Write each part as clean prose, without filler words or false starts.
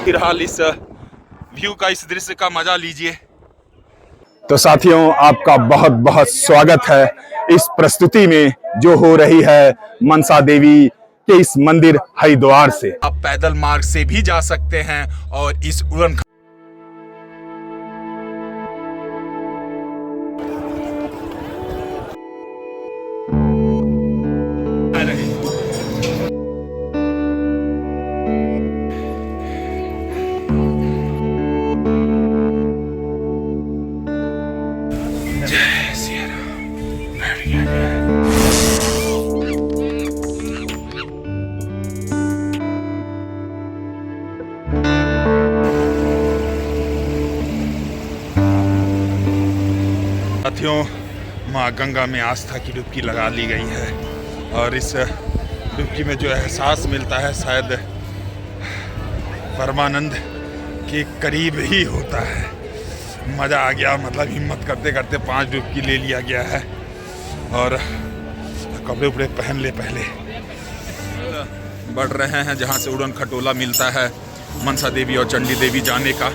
फिलहाल इस व्यू का, इस दृश्य का मजा लीजिए। तो साथियों, आपका बहुत बहुत स्वागत है इस प्रस्तुति में जो हो रही है मनसा देवी के इस मंदिर हरिद्वार से। आप पैदल मार्ग से भी जा सकते हैं और इस उड़न साथियों, माँ गंगा में आस्था की डुबकी लगा ली गई है और इस डुबकी में जो एहसास मिलता है शायद परमानंद के करीब ही होता है। मज़ा आ गया, मतलब हिम्मत करते करते 5 डुबकी ले लिया गया है और कपड़े उपड़े पहन ले। पहले बढ़ रहे हैं जहाँ से उड़न खटोला मिलता है मनसा देवी और चंडी देवी जाने का।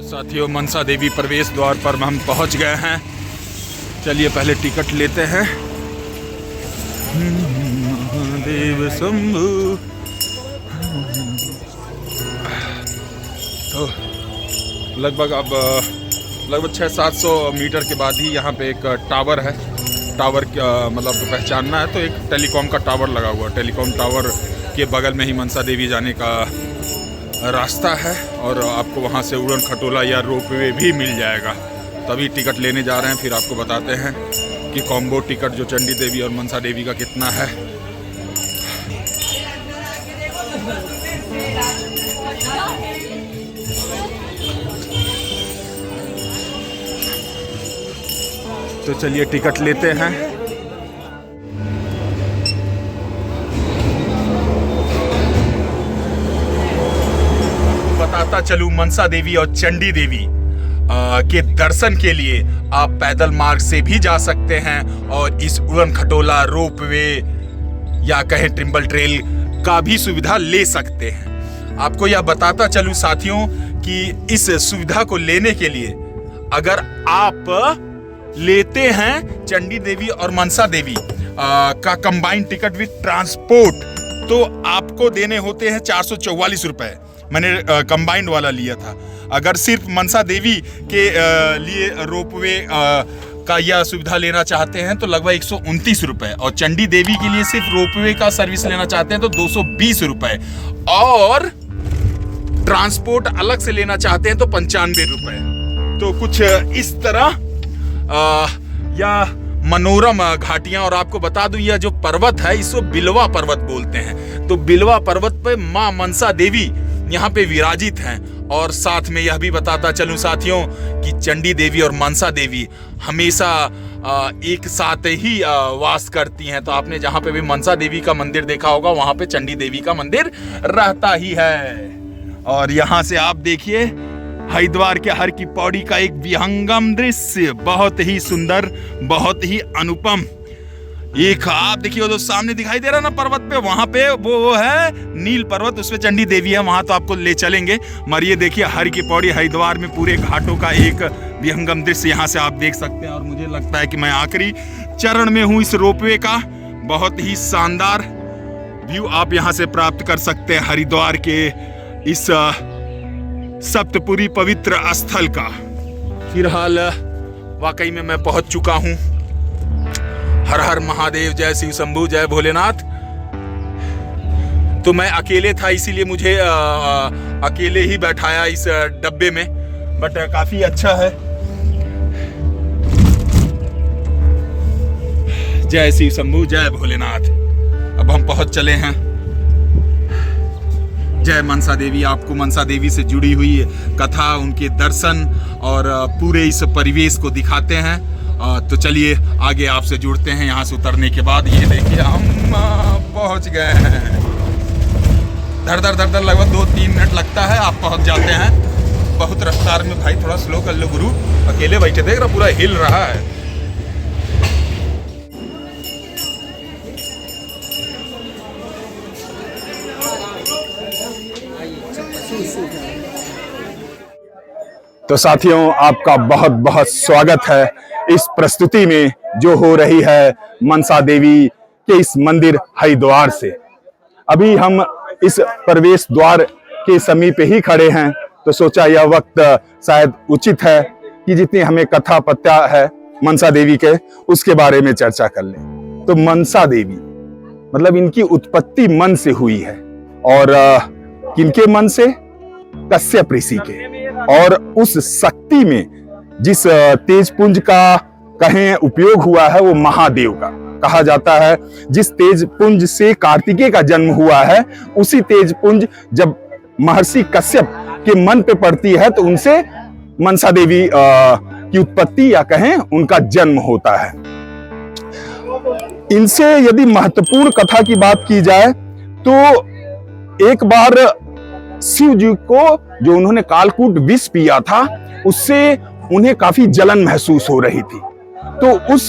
साथियों, मनसा देवी प्रवेश द्वार पर हम पहुंच गए हैं। चलिए पहले टिकट लेते हैं। महादेव शंभु। तो लगभग 600-700 मीटर के बाद ही यहाँ पे एक टावर है। टावर मतलब पहचानना है तो एक टेलीकॉम का टावर लगा हुआ है। टेलीकॉम टावर के बगल में ही मनसा देवी जाने का रास्ता है और आपको वहाँ से उड़न खटोला या रोपवे भी मिल जाएगा। तभी टिकट लेने जा रहे हैं, फिर आपको बताते हैं कि कॉम्बो टिकट जो चंडी देवी और मनसा देवी का कितना है। तो चलिए टिकट लेते हैं। बताता चलूं, मनसा देवी और चंडी देवी के दर्शन के लिए आप पैदल मार्ग से भी जा सकते हैं और इस उड़न खटोला, रोपवे या कहें ट्रिम्बल ट्रेल का भी सुविधा ले सकते हैं। आपको यह बताता चलूं साथियों कि इस सुविधा को लेने के लिए अगर आप लेते हैं चंडी देवी और मनसा देवी का कंबाइंड टिकट विद ट्रांसपोर्ट तो आपको देने होते हैं 444 रुपए। मैंने कंबाइंड वाला लिया था। अगर सिर्फ मनसा देवी के लिए रोपवे का यह सुविधा लेना चाहते हैं तो लगभग 129 रुपए, और चंडी देवी के लिए सिर्फ रोपवे का सर्विस लेना चाहते हैं तो 220 रुपए, और ट्रांसपोर्ट अलग से लेना चाहते हैं तो 95 रुपए। तो कुछ इस तरह या मनोरम घाटियां। और आपको बता दूं, यह जो पर्वत है इसको बिलवा पर्वत बोलते हैं। तो बिलवा पर्वत पे मां मनसा देवी यहाँ पे विराजित हैं। और साथ में यह भी बताता चलूं साथियों कि चंडी देवी और मनसा देवी हमेशा एक साथ ही वास करती हैं। तो आपने जहाँ पे भी मनसा देवी का मंदिर देखा होगा वहां पे चंडी देवी का मंदिर रहता ही है। और यहाँ से आप देखिए हरिद्वार के हर की पौड़ी का एक विहंगम दृश्य, बहुत ही सुंदर, बहुत ही अनुपम। एक आप देखिए वो सामने दिखाई दे रहा ना पर्वत पे, वहां पे वो है नील पर्वत, उसपे चंडी देवी है। वहां तो आपको ले चलेंगे। मगर ये देखिए हर की पौड़ी हरिद्वार में पूरे घाटों का एक विहंगम दृश्य यहाँ से आप देख सकते हैं। और मुझे लगता है कि मैं आखिरी चरण में हूँ इस रोपवे का। बहुत ही शानदार व्यू आप यहाँ से प्राप्त कर सकते हैं हरिद्वार के इस सप्तपुरी पवित्र स्थल का। फिलहाल वाकई में मैं पहुंच चुका हूं। हर हर महादेव, जय शिव शंभू, जय भोलेनाथ। तो मैं अकेले था इसीलिए मुझे अकेले ही बैठाया इस डब्बे में, बट काफी अच्छा है। जय शिव शंभू, जय भोलेनाथ। अब हम पहुंच चले हैं। जय मनसा देवी। आपको मनसा देवी से जुड़ी हुई कथा, उनके दर्शन और पूरे इस परिवेश को दिखाते हैं। तो चलिए आगे आपसे जुड़ते हैं। यहाँ से उतरने के बाद ये देखिए हम पहुँच गए हैं। धर धर लगभग 2-3 मिनट लगता है, आप पहुँच जाते हैं। बहुत रफ्तार में भाई, थोड़ा स्लो कर लो गुरु। अकेले बैठे देख रहा, पूरा हिल रहा है। तो साथियों, आपका बहुत बहुत स्वागत है इस प्रस्तुति में जो हो रही है मनसा देवी के इस मंदिर हरिद्वार से। अभी हम इस प्रवेश द्वार के समीप ही खड़े हैं, तो सोचा यह वक्त शायद उचित है कि जितनी हमें कथा पता है मनसा देवी के, उसके बारे में चर्चा कर लें। तो मनसा देवी मतलब इनकी उत्पत्ति मन से हुई है, और किनके मन से? कश्यप ऋषि के। और उस शक्ति में जिस तेजपुंज का कहें उपयोग हुआ है वो महादेव का कहा जाता है। जिस तेजपुंज से कार्तिकेय का जन्म हुआ है, उसी तेजपुंज जब महर्षि कश्यप के मन पे पड़ती है तो उनसे मनसा देवी की उत्पत्ति या कहें उनका जन्म होता है। इनसे यदि महत्वपूर्ण कथा की बात की जाए तो एक बार शिव जी को जो उन्होंने कालकूट विष पिया था, उससे उन्हें काफी जलन महसूस हो रही थी। तो उस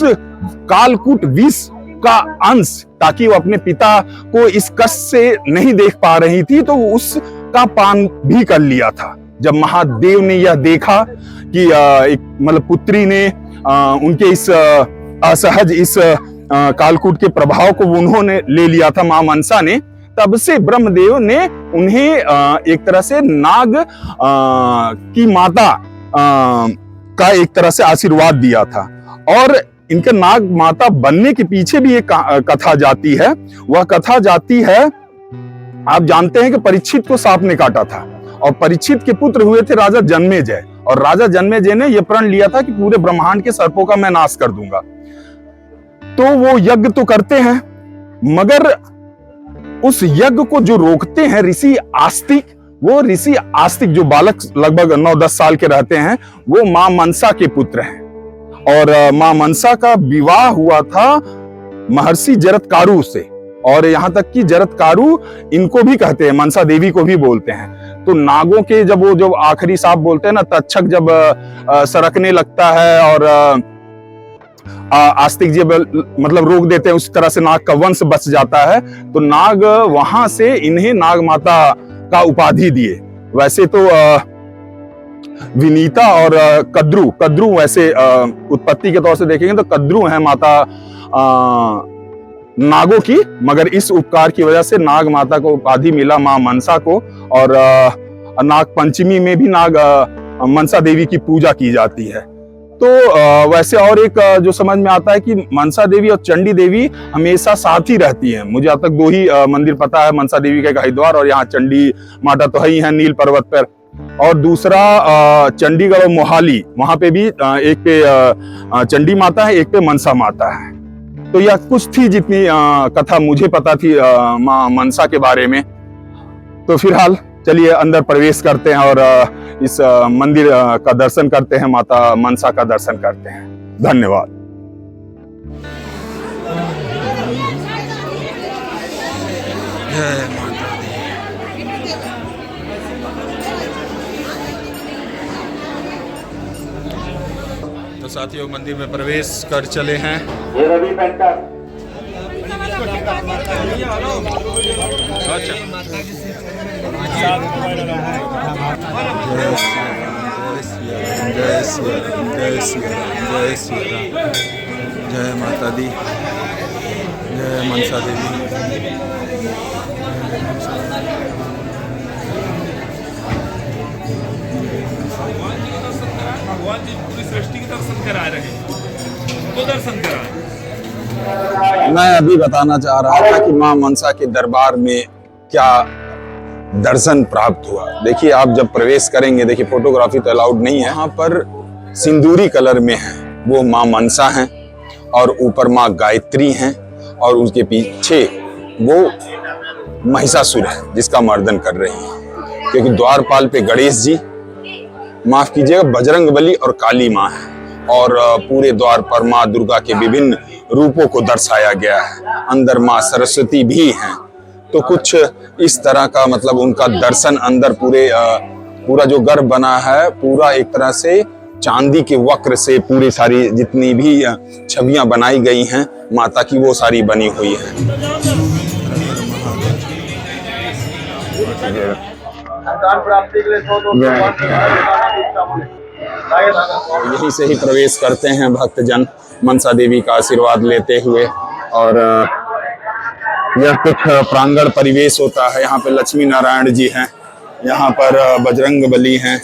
कालकूट विष का अंश, ताकि वो अपने पिता को इस कष्ट से नहीं देख पा रही थी, तो उसका पान भी कर लिया था। जब महादेव ने यह देखा कि एक मतलब पुत्री ने उनके इस असहज इस कालकूट के प्रभाव को उन्होंने ले लिया था, मां मनसा ने, तब से ब्रह्मदेव ने उन्हें एक तरह से नाग की माता का एक तरह से आशीर्वाद दिया था। और इनके नाग माता बनने के पीछे भी एक कथा जाती है। वह कथा जाती है, आप जानते हैं कि परीक्षित को सांप ने काटा था, और परीक्षित के पुत्र हुए थे राजा जन्मेजय, और राजा जन्मेजय ने यह प्रण लिया था कि पूरे ब्रह्मांड के सर्पों का मैं नाश कर दूंगा। तो वो यज्ञ तो करते हैं, मगर उस यज्ञ को जो रोकते हैं ऋषि आस्तिक, वो ऋषि आस्तिक जो बालक लगभग 9-10 साल के रहते हैं, वो मां मनसा के पुत्र हैं। और मां मनसा का विवाह हुआ था महर्षि जरत्कारु से, और यहां तक कि जरत्कारु इनको भी कहते हैं, मनसा देवी को भी बोलते हैं। तो नागों के जब वो जो आखिरी सांप बोलते हैं ना, तक्षक जब सरकने लगता है और आस्तिक जी मतलब रोक देते हैं, उस तरह से नाग का वंश बच जाता है। तो नाग वहां से इन्हें नाग माता का उपाधि दिए। वैसे तो विनीता और कद्रू वैसे उत्पत्ति के तौर से देखेंगे तो कद्रू है माता नागों की, मगर इस उपकार की वजह से नाग माता को उपाधि मिला मां मनसा को। और नाग पंचमी में भी नाग मनसा देवी की पूजा की जाती है। तो वैसे और एक जो समझ में आता है कि मनसा देवी और चंडी देवी हमेशा साथ ही रहती हैं। मुझे अब तक 2 ही मंदिर पता है, मनसा देवी का हरिद्वार, और यहाँ चंडी माता तो है ही है नील पर्वत पर, और दूसरा चंडीगढ़ और मोहाली, वहां पे भी एक पे चंडी माता है, एक पे मनसा माता है। तो यह कुछ थी जितनी कथा मुझे पता थी मां मनसा के बारे में। तो फिलहाल चलिए अंदर प्रवेश करते हैं और इस मंदिर का दर्शन करते हैं, माता मनसा का दर्शन करते हैं। धन्यवाद। जय माता दी। तो साथियों, मंदिर में प्रवेश कर चले हैं। ये रवि पेंटर अच्छा, जय माता दी, जय मनसा देवी। भगवान जी पूरी सृष्टि के दर्शन करा रहे हैं, उनको दर्शन करा। मैं अभी बताना चाह रहा था कि मां मनसा के दरबार में क्या दर्शन प्राप्त हुआ। देखिए, आप जब प्रवेश करेंगे, देखिए फोटोग्राफी तो अलाउड नहीं है, यहाँ पर सिंदूरी कलर में है वो मां मनसा हैं, और ऊपर मां गायत्री हैं, और उसके पीछे वो महिषासुर है जिसका मर्दन कर रही है। क्योंकि द्वारपाल पे गणेश जी, माफ कीजिएगा, बजरंगबली और काली मां है, और पूरे द्वार पर मां दुर्गा के विभिन्न रूपों को दर्शाया गया है। अंदर मां सरस्वती भी हैं। तो कुछ इस तरह का मतलब उनका दर्शन अंदर पूरा जो गर्भ बना है, पूरा एक तरह से चांदी के वक्र से पूरी सारी जितनी भी छवियां बनाई गई हैं माता की, वो सारी बनी हुई है। प्राप्ति के लिए यहीं से ही प्रवेश करते हैं भक्तजन मनसा देवी का आशीर्वाद लेते हुए। और यह कुछ प्रांगण परिवेश होता है। यहाँ पे लक्ष्मी नारायण जी हैं, यहाँ पर बजरंग बली हैं।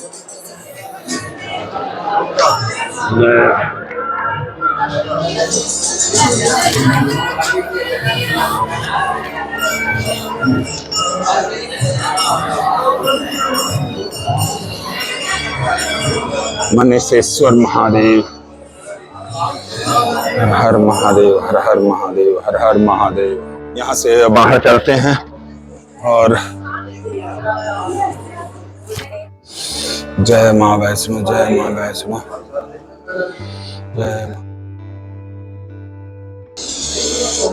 मनेसेश्वर महादेव, हर हर महादेव, हर हर महादेव, हर हर महादेव। यहाँ से बाहर चलते हैं और जय माँ वैष्णो, जय माँ वैष्णो, जय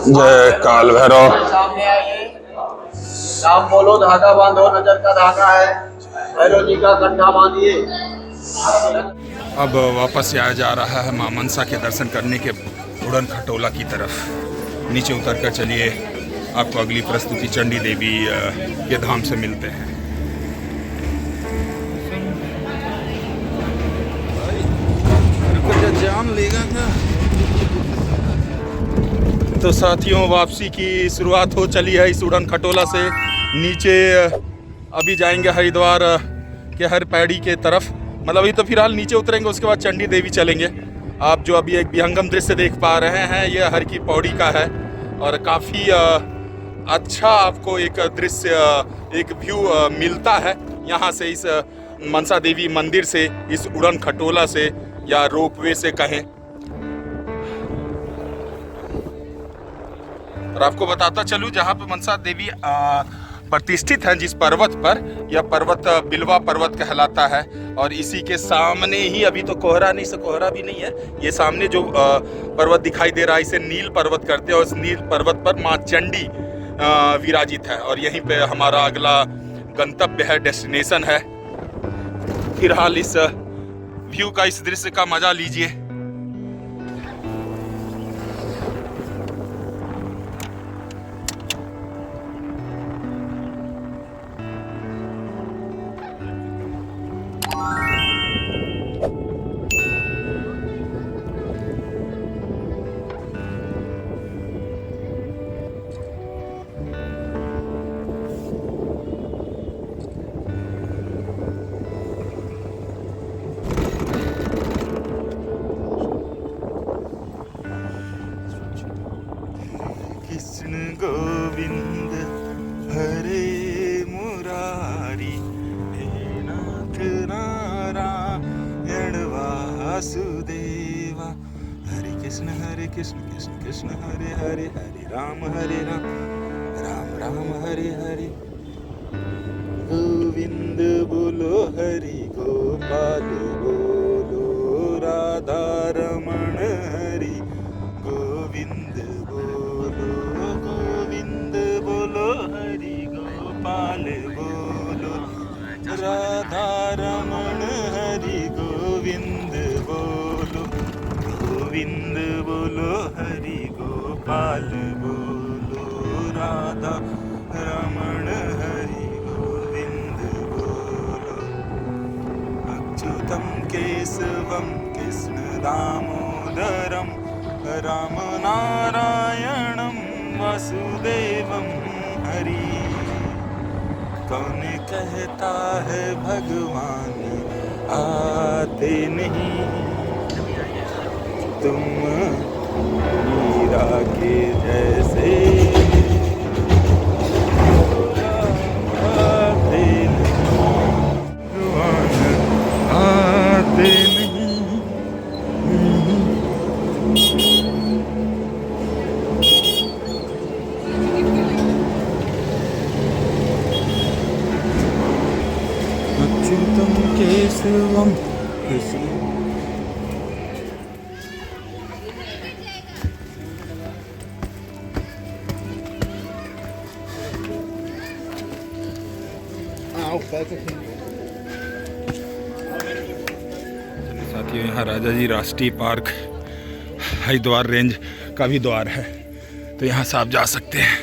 जय काल भैरव। सामने आइए, नाम बोलो, धागा बांधो, नजर का धागा है, भैरव जी का गड्ढा बांधिए। अब वापस आया जा रहा है मां मनसा के दर्शन करने के उड़न खटोला की तरफ। नीचे उतर कर चलिए, आपको अगली प्रस्तुति चंडी देवी के धाम से मिलते हैं। जान लेगा क्या? तो साथियों, वापसी की शुरुआत हो चली है इस उड़न खटोला से। नीचे अभी जाएंगे हरिद्वार के हर पैड़ी के तरफ, मतलब अभी तो फिलहाल नीचे उतरेंगे, उसके बाद चंडी देवी चलेंगे। आप जो अभी एक विहंगम दृश्य देख पा रहे हैं, ये हर की पौड़ी का है और काफ़ी अच्छा आपको एक दृश्य, एक व्यू मिलता है यहाँ से, इस मनसा देवी मंदिर से, इस उड़न खटोला से या रोपवे से कहें। और आपको बताता चलूं, जहाँ पे मनसा देवी प्रतिष्ठित हैं, जिस पर्वत पर, यह पर्वत बिलवा पर्वत कहलाता है। और इसी के सामने ही, अभी तो कोहरा नहीं, से कोहरा भी नहीं है, ये सामने जो पर्वत दिखाई दे रहा है, इसे नील पर्वत करते हैं। और इस नील पर्वत पर माँ चंडी विराजित है और यहीं पे हमारा अगला गंतव्य है, डेस्टिनेशन है। फिलहाल इस व्यू का, इस दृश्य का मजा लीजिए। कृष्ण गोविंद हरे मुरारी, हे नाथ नारायण वासुदेवा। हरे कृष्ण कृष्ण कृष्ण हरे हरे, हरे राम राम राम हरे हरे। गोविंद बोलो, हरि गोपाल बोलो, राधा रमण हरि गोविंद बोलो, गोविंद बोलो, हरि गोपाल बोलो, राधा रमण हरि गोविंद बोलो, गोविंद बोलो, हरि गोपाल बोलो, राधा रमण हरि गोविंद बोलो। अच्युतं केशवं कृष्ण दामोदरं, राम नारायणं वासुदेवं हरि। कौन कहता है भगवान आते नहीं, तुम मीरा के जैसे आते नहीं, भगवान आते नहीं। अच्युतं केशवं कृष्ण। साथियों, यहाँ राजा जी राष्ट्रीय पार्क हरिद्वार रेंज का भी द्वार है, तो यहाँ से आप जा सकते हैं।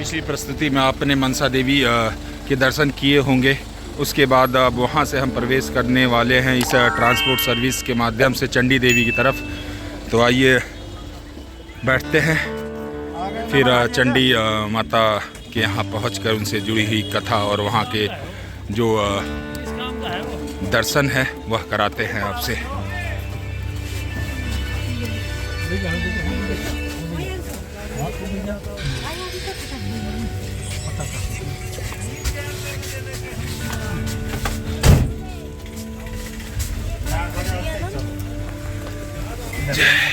पिछली प्रस्तुति में आपने मनसा देवी के दर्शन किए होंगे। उसके बाद अब वहाँ से हम प्रवेश करने वाले हैं इस ट्रांसपोर्ट सर्विस के माध्यम से चंडी देवी की तरफ। तो आइए बैठते हैं, फिर चंडी माता के यहाँ पहुँचकर उनसे जुड़ी हुई कथा और वहाँ के जो दर्शन है वह कराते हैं आपसे। जय